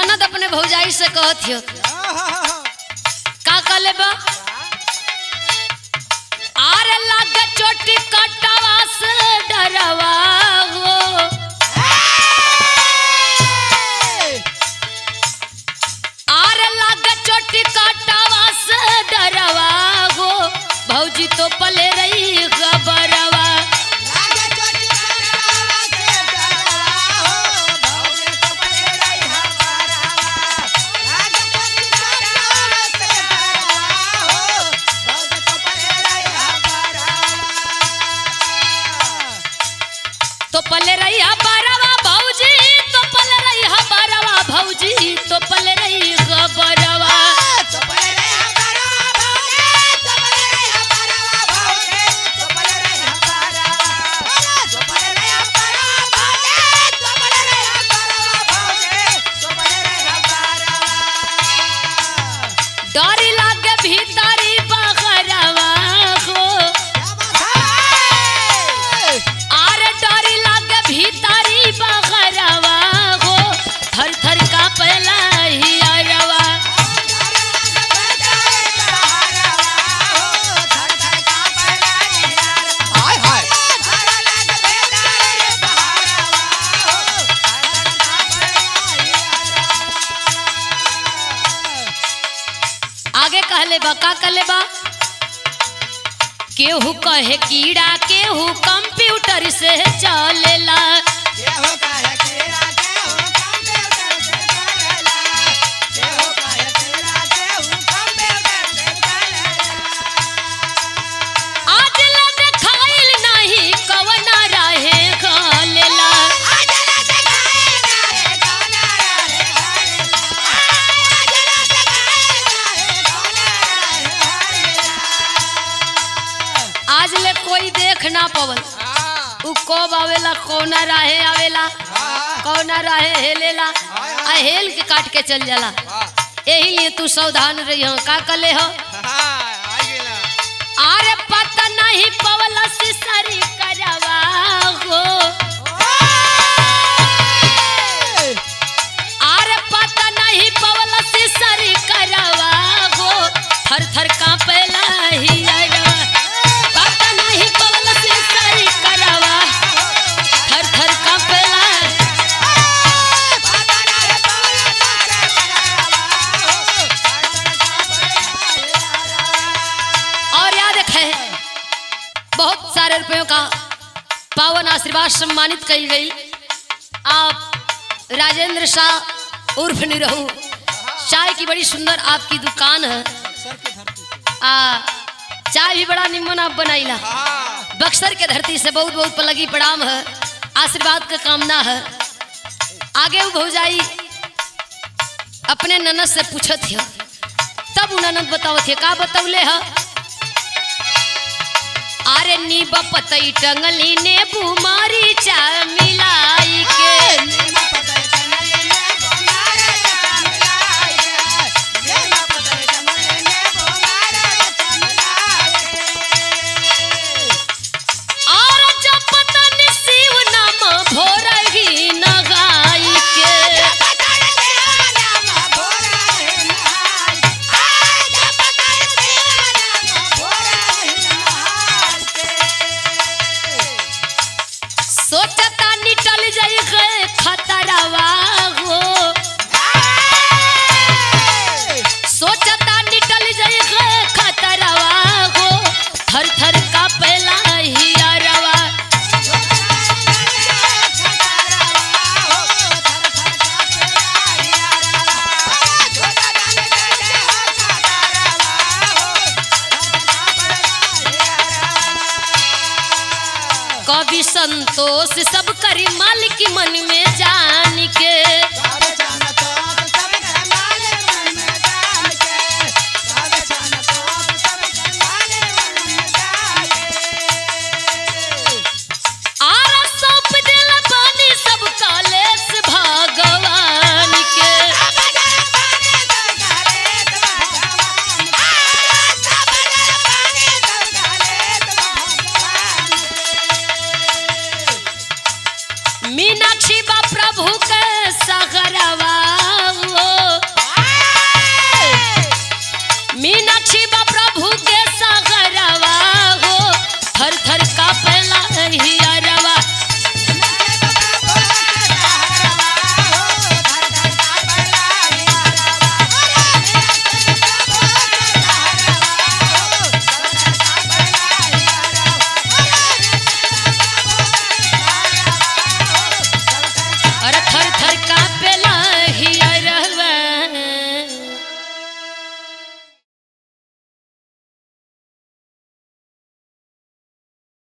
ननद अपने भौजाई से कहत हो का कहले बा आरे लागे चोटी कटवा से डरवा हो आरे लागे चोटी कटवा से डरवा हो भौजी तो पले रही खबरवा तो पले रही बरवा भौजी तो पले रही बरवा भौजी तो पले रही बरवा डरी लागे भीतरी बगरवा हो आरे डरी लागे भीतरी बगरवा हो थर थर का पहला ही अरवा आगे कहले बा का कहले बा केहू कहे कीड़ा केहू कंप्यूटर से चलेला आज ले देखाइल नहीं कवना रहे गलेला आज ले कोई देख ना पवन उ कब आवेला कौना राहे आवेला कौना राहे हेलेला आ हेल के काट के चल जाला यही लिए तू सावधान रही हो का कले हो अरे पता नहीं पवला सिसरी करवा हो अरे पता नहीं पवला सिसरी करवा हो थर थर कांपेला ही अरवा पता नहीं पवला सिसरी करवा थर थर कांपेला और याद रखे बहुत सारे रुपयों का पावन आशीर्वाद सम्मानित की गई आप राजेंद्र शाह उर्फ निरहू चाय की बड़ी सुंदर आपकी दुकान है चाय भी बड़ा निम्न आप बनाईला बक्सर के धरती से बहुत बहुत पलगी प्रणाम है आशीर्वाद का कामना है आगे वो भौजाई अपने ननद से पूछत है तब ननद बतावत है का बतौले है अरे नीब पतई टंगली ने बुमारी चा मिलाई के सोचता निटल जाई गए खतरावा हो सोचता निटल जाई गए खतरावा हो थर थर का पहला ही अरवा कवि संतोष सब करी मालिक मन में जान के आरा सौंप दिल पानी सब कालेस भगवान के मीनाक्षी बा प्रभु के